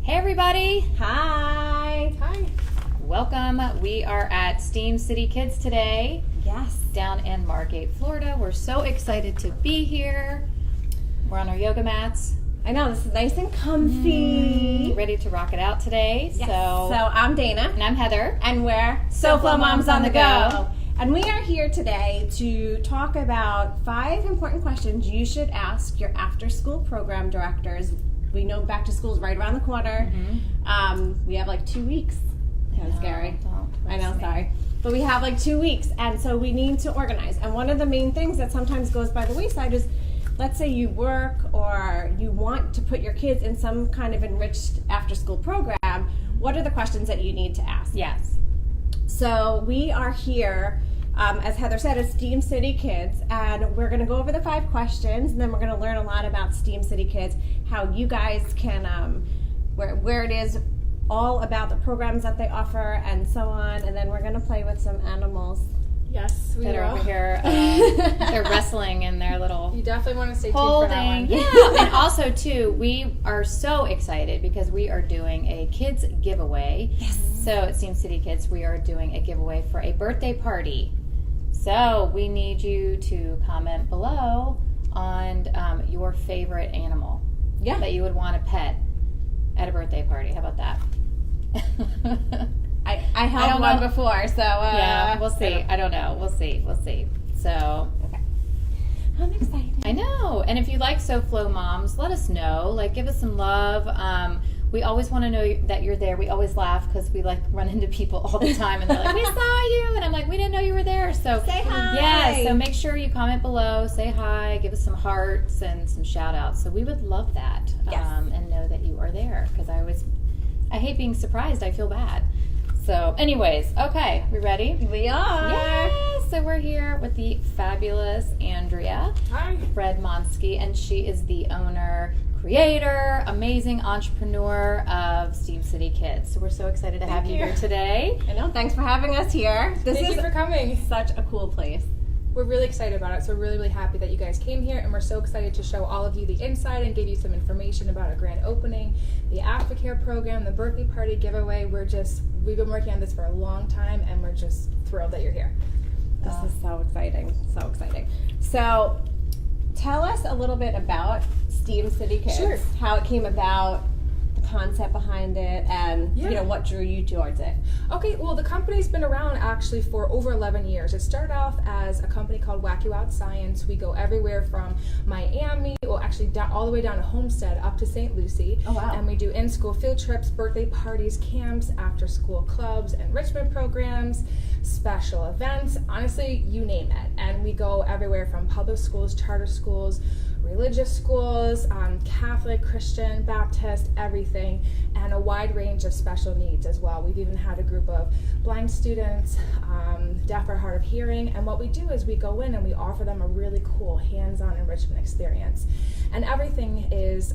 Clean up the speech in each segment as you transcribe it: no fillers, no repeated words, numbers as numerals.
Hey everybody! Hi! Hi. Welcome. We are at Steam City Kids today. Yes. Down in Margate, Florida. We're so excited to be here. We're on our yoga mats. I know, this is nice and comfy. Ready to rock it out today. Yes. So I'm Dana. and I'm Heather. And we're SoFlo Moms on the Go. And we are here today to talk about 5 important questions you should ask your after-school program directors. We know back to school is right around the corner. We have like 2 weeks. That was scary. I know, sorry. But we have like 2 weeks, and so we need to organize. And one of the main things that sometimes goes by the wayside is, let's say you work or you want to put your kids in some kind of enriched after-school program. What are the questions that you need to ask? Yes. So we are here, as Heather said, as Steam City Kids, and we're going to go over the 5 questions, and then we're going to learn a lot about Steam City Kids, how you guys can, where it is, all about the programs that they offer, and so on, and then we're going to play with some animals. Yes, we That are will. over here. They're wrestling in their little You definitely want to stay tuned holding. for that one. Yeah. And also too, we are so excited because we are doing a kids giveaway. Yes. So at Steam City Kids, we are doing a giveaway for a birthday party. So we need you to comment below on your favorite animal Yeah. that you would want to pet at a birthday party. How about that? I held don't one know. before, so Yeah, we'll see. I don't know. We'll see. So Okay. I'm excited. I know. And if you like SoFlo Moms, let us know. Like, give us some love. We always want to know that you're there. We always laugh because we like run into people all the time and they're like, we saw you. And I'm like, we didn't know you were there. So Say hi. Yeah, so make sure you comment below, say hi, give us some hearts and some shout outs. So we would love that. Yes. And know that you are there because I hate being surprised. I feel bad. So anyways, okay, we ready? We are. Yes, so we're here with the fabulous Andrea Hi. Fred Monsky, and she is the owner, creator, amazing entrepreneur of Steam City Kids. So we're so excited to have you here today. I know. Thanks for having us here. This Thank is you for coming. such a cool place. We're really excited about it, so we're really, really happy that you guys came here, and we're so excited to show all of you the inside and give you some information about our grand opening, the aftercare program, the birthday party giveaway. We've been working on this for a long time, and we're just thrilled that you're here. This is so exciting. So exciting. So tell us a little bit about Steam City Kids. Sure. How it came about, the concept behind it, and Yeah. what drew you towards it. Okay, well, the company's been around actually for over 11 years. It started off as a company called Wacky Wild Science. We go everywhere from Miami, well, actually all the way down to Homestead, up to St. Lucie. Oh, wow. And we do in-school field trips, birthday parties, camps, after-school clubs, enrichment programs, special events, honestly, you name it. And we go everywhere from public schools, charter schools, religious schools, Catholic, Christian, Baptist, everything, and a wide range of special needs as well. We've even had a group of blind students, deaf or hard of hearing, and what we do is we go in and we offer them a really cool hands-on enrichment experience. And everything is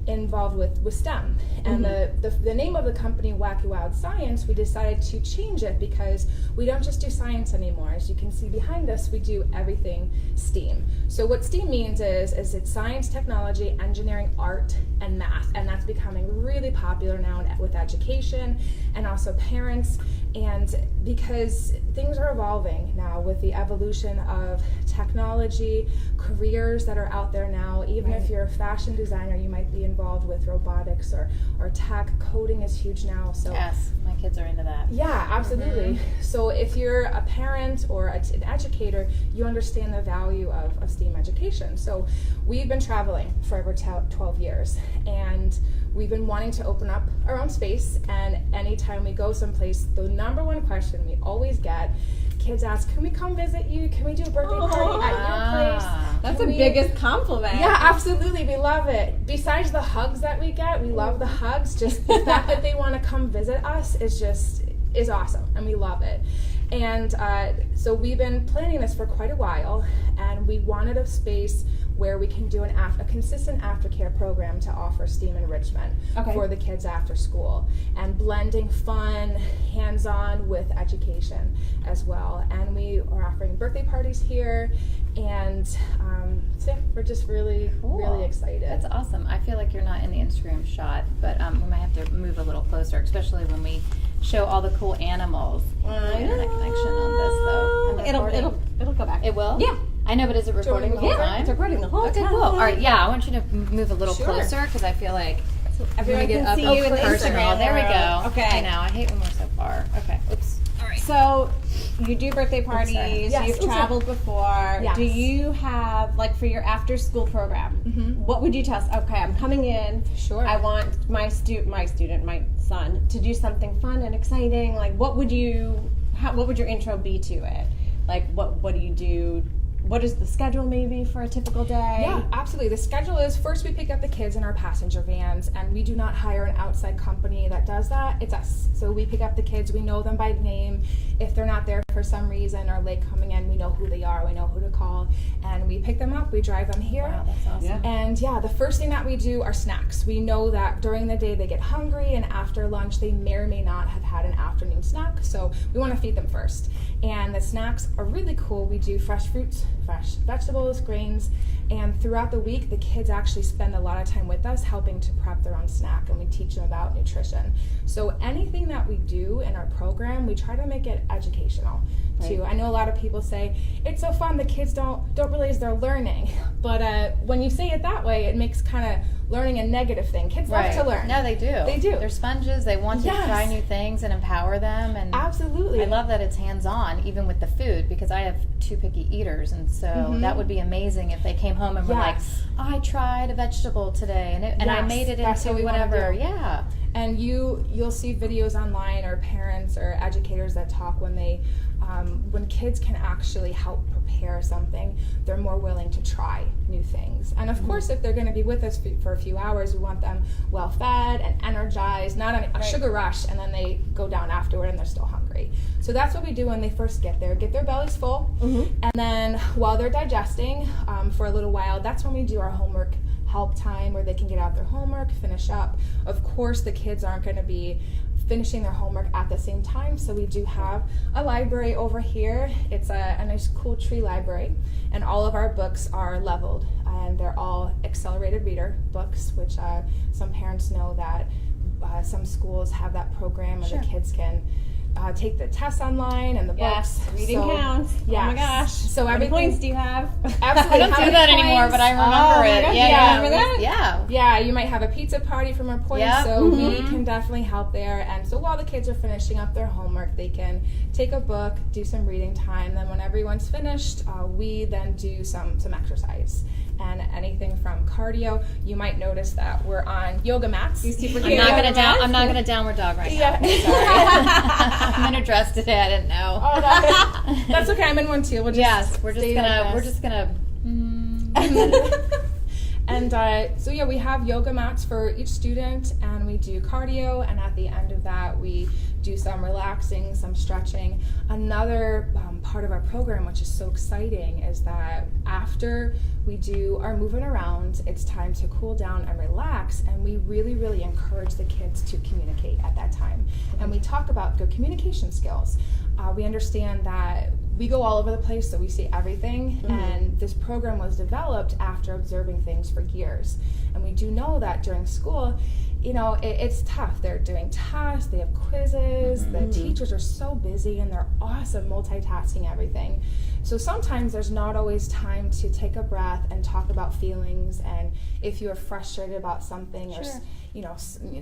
involved with STEM. And the name of the company, Wacky Wild Science, we decided to change it because we don't just do science anymore. As you can see behind us, we do everything STEAM. So what STEAM means is it's science, technology, engineering, art, and math. And that's becoming really popular now with education and also parents. And because things are evolving now with the evolution of technology, careers that are out there now, even if you're a fashion designer, you might be involved with robotics or tech. Coding is huge now. So Yes, my kids are into that. yeah, absolutely. So if you're a parent or an educator, you understand the value of STEAM education. So we've been traveling for over 12 years, and we've been wanting to open up our own space. And anytime we go someplace, the number one question we always get, kids ask, can we come visit you? Can we do a birthday party at your place? That's Can the we-" biggest compliment. Yeah, absolutely. We love it. Besides the hugs that we get, we love the hugs. Just the fact that they want to come visit us is awesome, and we love it. And so we've been planning this for quite a while, and we wanted a space where we can do a consistent aftercare program to offer STEAM enrichment for the kids after school, and blending fun, hands-on with education as well. And we are offering birthday parties here, and so yeah, we're just really, really excited. That's awesome. I feel like you're not in the industry Instagram shot, but we might have to move a little closer, especially when we show all the cool animals. Internet connection on this, though. It'll go back. It will? Yeah. I know, but is it recording the whole time? It's recording the whole Okay, time. cool. All right, yeah, I want you to move a little Sure. closer because I feel like Everyone get can up see and you in the personal. Instagram There we world. go. Okay. I know. I hate when we're so far. Okay. Oops. All right. So you do birthday parties. Yes. You've Oops, sorry. traveled before. Yes. Do you have, like, for your after school program? What would you tell us? Okay, I'm coming in. Sure. I want my son, to do something fun and exciting. Like, what would your intro be to it? Like, what do you do? What is the schedule maybe for a typical day? Yeah, absolutely. The schedule is first we pick up the kids in our passenger vans, and we do not hire an outside company that does that. It's us. So we pick up the kids, we know them by name. If they're not there for some reason or late coming in, we know who they are, we know who to call, and we pick them up, we drive them here. Wow, that's awesome. Yeah. And yeah, the first thing that we do are snacks. We know that during the day they get hungry, and after lunch they may or may not have had an afternoon snack, so we want to feed them first. And the snacks are really cool. We do fresh fruits, fresh vegetables, grains, and throughout the week the kids actually spend a lot of time with us helping to prep their own snack, and we teach them about nutrition. So anything that we do in our program, we try to make it educational too. I know a lot of people say it's so fun, the kids don't realize they're learning, but when you say it that way, it makes kind of learning a negative thing. Kids love to learn. No, they do. They do. They're sponges. They want to try new things and empower them. And Absolutely. I love that it's hands-on, even with the food, because I have 2 picky eaters, and so that would be amazing if they came home and were like, I tried a vegetable today, and I made it That's into what we wanna whatever. do. Yeah. And you'll see videos online, or parents or educators that talk when kids can actually help prepare something, they're more willing to try new things. And of course, if they're going to be with us for a few hours, we want them well fed and energized, not a sugar rush, and then they go down afterward and they're still hungry. So that's what we do when they first get there. Get their bellies full, and then while they're digesting for a little while, that's when we do our homework help time, where they can get out their homework, finish up. Of course, the kids aren't going to be finishing their homework at the same time, so we do have a library over here. It's a nice cool tree library, and all of our books are leveled, and they're all accelerated reader books, which some parents know that some schools have that program where the kids can take the tests online and the books. Reading counts. Yes. Oh my gosh. So How many points do you have? Absolutely. I don't How do many that anymore, points? but I remember Oh my it. gosh, Yeah, yeah, remember that? Yeah. Yeah, you might have a pizza party from our points, Yep. so we can definitely help there. And so while the kids are finishing up their homework, they can take a book, do some reading time. Then when everyone's finished, we then do some exercise. And anything from cardio, you might notice that we're on yoga mats. I'm not gonna downward dog right now. Yeah. Sorry. I'm in a dress today. I didn't know. Oh, that's okay. I'm in one too. We'll just We're stay just gonna. And so yeah, we have yoga mats for each student, and we do cardio, and at the end of that we do some relaxing, some stretching. Another part of our program, which is so exciting, is that after we do our moving around, it's time to cool down and relax, and we really, really encourage the kids to communicate at that time. And we talk about good communication skills. We understand that we go all over the place, so we see everything, and this program was developed after observing things for years. And we do know that during school, it's tough. They're doing tests, they have quizzes, the teachers are so busy, and they're awesome multitasking everything. So sometimes there's not always time to take a breath and talk about feelings, and if you are frustrated about something, or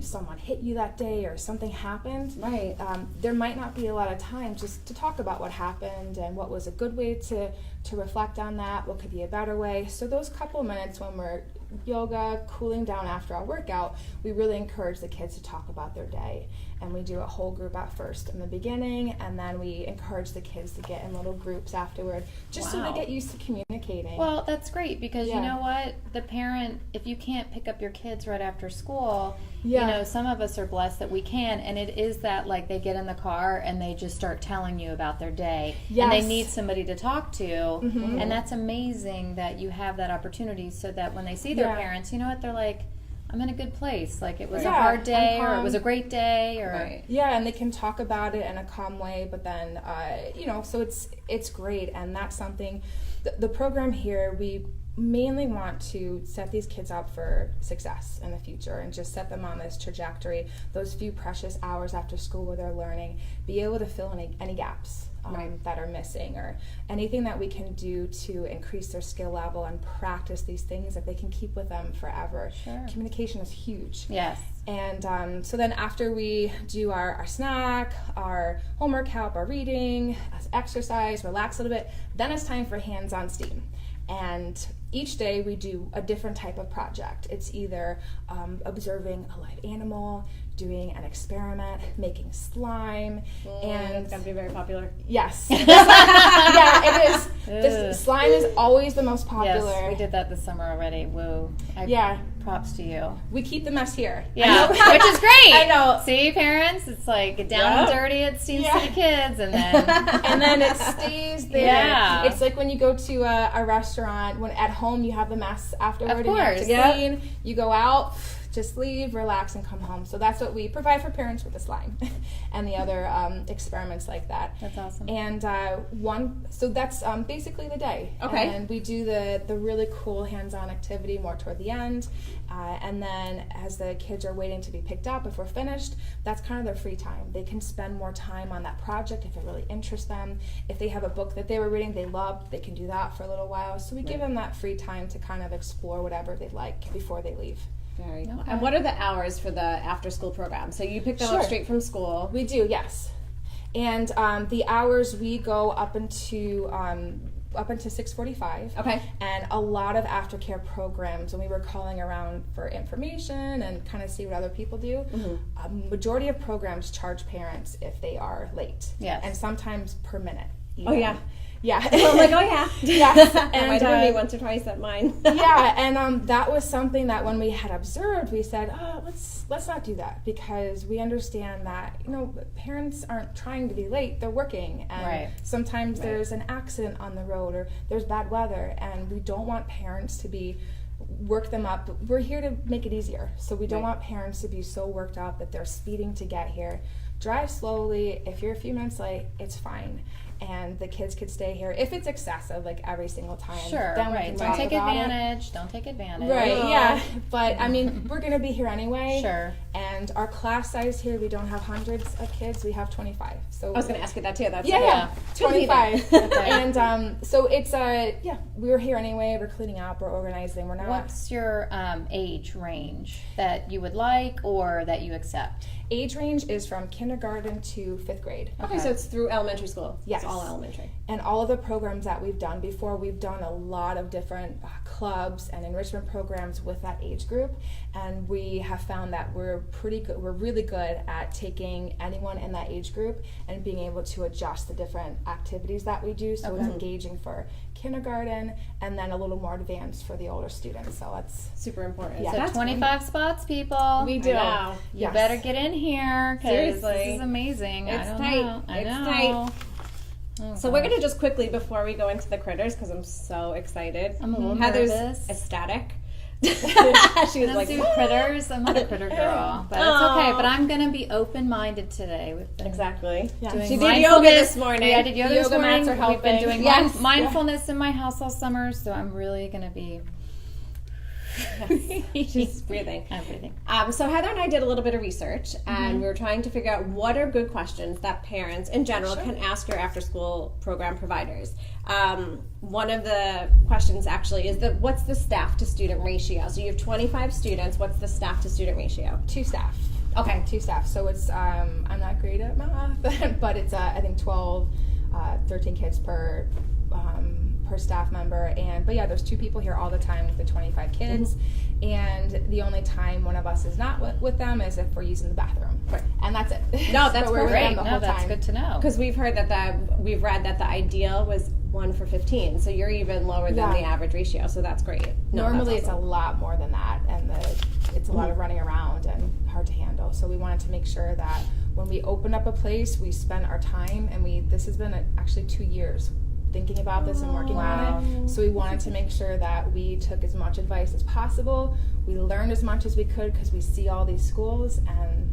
someone hit you that day, or something happened, there might not be a lot of time just to talk about what happened and what was a good way to reflect on that, what could be a better way. So those couple minutes when we're yoga, cooling down after our workout, we really encourage the kids to talk about their day. And we do a whole group at first in the beginning, and then we encourage the kids to get in little groups afterward, just so they get used to communicating. Well, that's great, because you know what? The parent, if you can't pick up your kids right after school, some of us are blessed that we can, and it is that, like, they get in the car and they just start telling you about their day, and they need somebody to talk to, and that's amazing that you have that opportunity, so that when they see their parents, you know what, they're like, I'm in a good place. Like, it was a hard day, or it was a great day, or yeah, and they can talk about it in a calm way. But then, so it's great, and that's something. The program here, we mainly want to set these kids up for success in the future and just set them on this trajectory, those few precious hours after school where they're learning, be able to fill in any gaps that are missing, or anything that we can do to increase their skill level and practice these things that they can keep with them forever. Sure. Communication is huge. Yes. And so then after we do our snack, our homework help, our reading, exercise, relax a little bit, then it's time for hands-on STEAM. And each day we do a different type of project. It's either observing a live animal, doing an experiment, making slime, and it's gonna be very popular. Yes. Yeah, it is. This slime is always the most popular. Yes, we did that this summer already. Woo. Props to you. We keep the mess here. Yeah, which is great. I know. See, parents, it's like down and dirty at Steam City Kids, and then it stays there. Yeah. It's like when you go to a restaurant, when at home you have the mess afterward, of and you have course. to clean. You go out, just leave, relax, and come home. So that's what we provide for parents with the slime and the other experiments like that. That's awesome. And so that's basically the day. Okay. And we do the really cool hands-on activity more toward the end. And then as the kids are waiting to be picked up, if we're finished, that's kind of their free time. They can spend more time on that project if it really interests them. If they have a book that they were reading they loved, they can do that for a little while. So we give them that free time to kind of explore whatever they like before they leave. Very cool. And what are the hours for the after-school program? So you pick them up straight from school. We do, yes. And the hours we go up into 6:45. Okay. And a lot of aftercare programs, when we were calling around for information and kind of see what other people do, majority of programs charge parents if they are late. Yes. And sometimes per minute. Oh, yeah. Yeah. So I'm like, oh yeah. Yes. That might have been me once or twice at mine. Yeah, and that was something that when we had observed, we said, let's not do that, because we understand that, parents aren't trying to be late, they're working, and sometimes there's an accident on the road or there's bad weather, and we don't want parents to work them up. We're here to make it easier, so we don't want parents to be so worked up that they're speeding to get here. Drive slowly. If you're a few minutes late, it's fine. And the kids could stay here. If it's excessive, like every single time, then we can Don't talk take about advantage. Don't take advantage. Right, yeah. But, I mean, we're going to be here anyway. Sure. And our class size here, we don't have hundreds of kids. We have 25. So I was going to ask you that too. That's 25. And so it's, we're here anyway. We're cleaning up. We're organizing. We're not. What's your age range that you would like or that you accept? Age range is from kindergarten to 5th grade. Okay, so it's through elementary school. Yes. It's all elementary. And all of the programs that we've done before, we've done a lot of different clubs and enrichment programs with that age group. And we have found that we're pretty good. We're really good at taking anyone in that age group and being able to adjust the different activities that we do. So it's engaging for kindergarten and then a little more advanced for the older students. So that's super important. Yeah. So That's 25 spots, people. We do. Wow. You Yes. better get in here because Seriously. this is amazing. It's I don't tight. know. I It's know. tight. Oh, So we're going to just quickly, before we go into the critters, because I'm so excited. I'm a little Heather's nervous. ecstatic. She was I like, do critters. I'm not a critter girl, but it's okay. But I'm going to be open-minded today. We've been exactly. doing She did mindfulness. yoga this morning. Yeah, I did yoga this Yoga morning. mats are We've been helping. doing Yes. mindfulness in my house all summer, so I'm really going to be She's breathing. I'm breathing. So Heather and I did a little bit of research, and we were trying to figure out what are good questions that parents in general can ask your after-school program providers. One of the questions actually is what's the staff to student ratio? So you have 25 students. What's the staff to student ratio? 2 staff. Okay. 2 staff. So it's, I'm not great at math, but it's, I think 12, 13 kids per staff member. But yeah, there's 2 people here all the time with the 25 kids. And the only time one of us is not with them is if we're using the bathroom. Right. And that's it. No, that's So we're with perfect. them the No, whole that's time. good to know. Because we've heard we've read that the ideal was 1 for 15, so you're even lower than the average ratio, so that's great. No, Normally that's it's a awesome. lot more than that, and it's a lot of running around and hard to handle. So we wanted to make sure that when we open up a place, we spend our time, and this has been actually 2 years thinking about this and working on it. So we wanted to make sure that we took as much advice as possible. We learned as much as we could because we see all these schools, and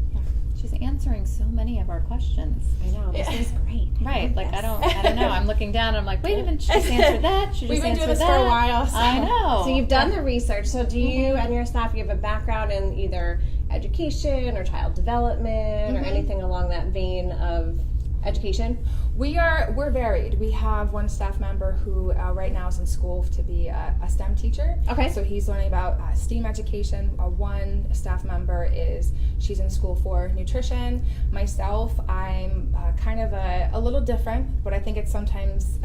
She's answering so many of our questions. I know, this is great. Right, like I don't know. I'm looking down and I'm like, wait a minute, she just answered that. She just We've been answered doing this that. for a while. So. I know. So you've done the research. So do you and your staff, you have a background in either education or child development or anything along that vein of education? We're varied. We have one staff member who right now is in school to be a STEM teacher. Okay. So he's learning about STEAM education. One staff member she's in school for nutrition. Myself, I'm kind of a little different, but I think it's sometimes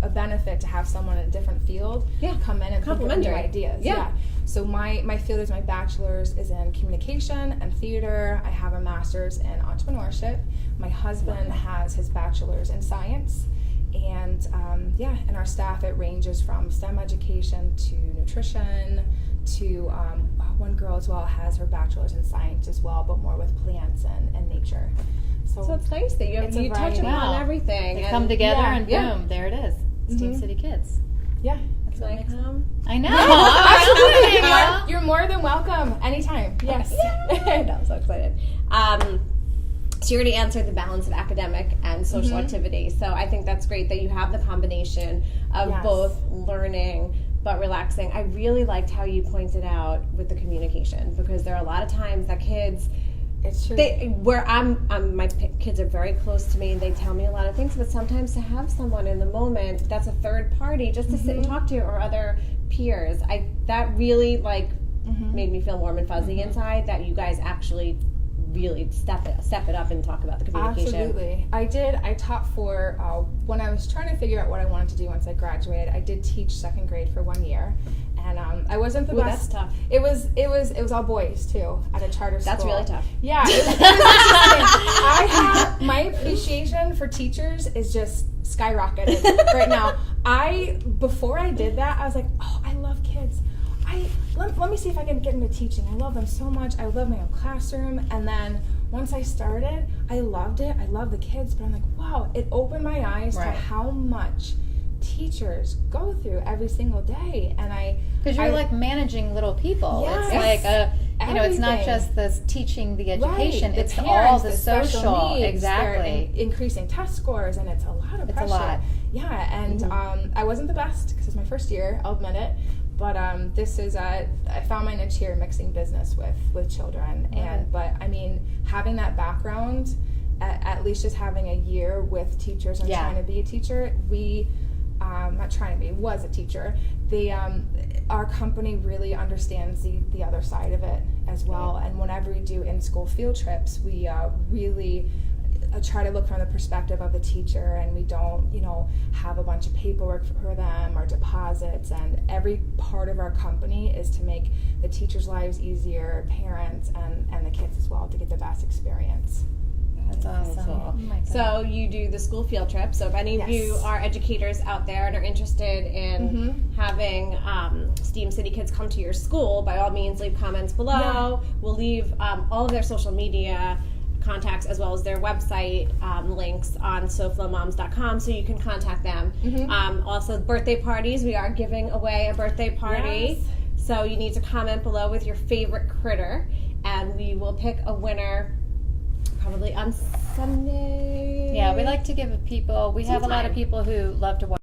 a benefit to have someone in a different field come in and think of new ideas. Yeah. So my field is my bachelor's is in communication and theater. I have a master's in entrepreneurship. My husband has his bachelor's in science. And in our staff it ranges from STEM education to nutrition to one girl as well has her bachelor's in science as well, but more with plants and nature. So it's nice that you touch upon everything. They come together and boom, yeah. there it is. Steam City Kids. Yeah. It's like, I know. Absolutely. You're more than welcome anytime. Yes. I'm so excited. So you already answered the balance of academic and social activity. So I think that's great that you have the combination of both learning but relaxing. I really liked how you pointed out with the communication, because there are a lot of times that kids, it's true. My kids are very close to me. They tell me a lot of things, but sometimes to have someone in the moment that's a third party just to sit and talk to, or other peers, that really made me feel warm and fuzzy inside. That you guys actually really step it up and talk about the communication. Absolutely. I taught for when I was trying to figure out what I wanted to do once I graduated. I did teach second grade for 1 year, and I wasn't the best. That's tough. It was all boys too at a charter school. That's really tough. Yeah. It was interesting. My appreciation for teachers is just skyrocketed right now. Before I did that, I was like, oh, I love kids. Let me see if I can get into teaching. I love them so much. I love my own classroom. And then once I started, I loved it. I love the kids, but I'm like, wow, it opened my eyes to how much teachers go through every single day. And because you're like managing little people. Yes. It's like it's not just the teaching the education. Right. It's parents, all the social. needs, exactly. Increasing test scores, and it's a lot of pressure. It's a lot. Yeah, and I wasn't the best because it's my first year. I'll admit it. But this is I found my niche here, mixing business with children, but I mean, having that background, at least just having a year with teachers and trying to be a teacher, not trying to be, was a teacher. Our company really understands the other side of it as well, and whenever we do in-school field trips, we really try to look from the perspective of the teacher, and we don't, have a bunch of paperwork for them or deposits, and every part of our company is to make the teachers' lives easier, parents, and the kids as well, to get the best experience. That's awesome. Cool. Oh my God. So you do the school field trip. So if any of you are educators out there and are interested in having STEAM City Kids come to your school, by all means leave comments below. Yeah. We'll leave all of their social media contacts as well as their website links on SoFloMoms.com, so you can contact them. Also, birthday parties. We are giving away a birthday party. Yes. So you need to comment below with your favorite critter, and we will pick a winner probably on Sunday. Yeah, we like to give people, we have a lot of people who love to watch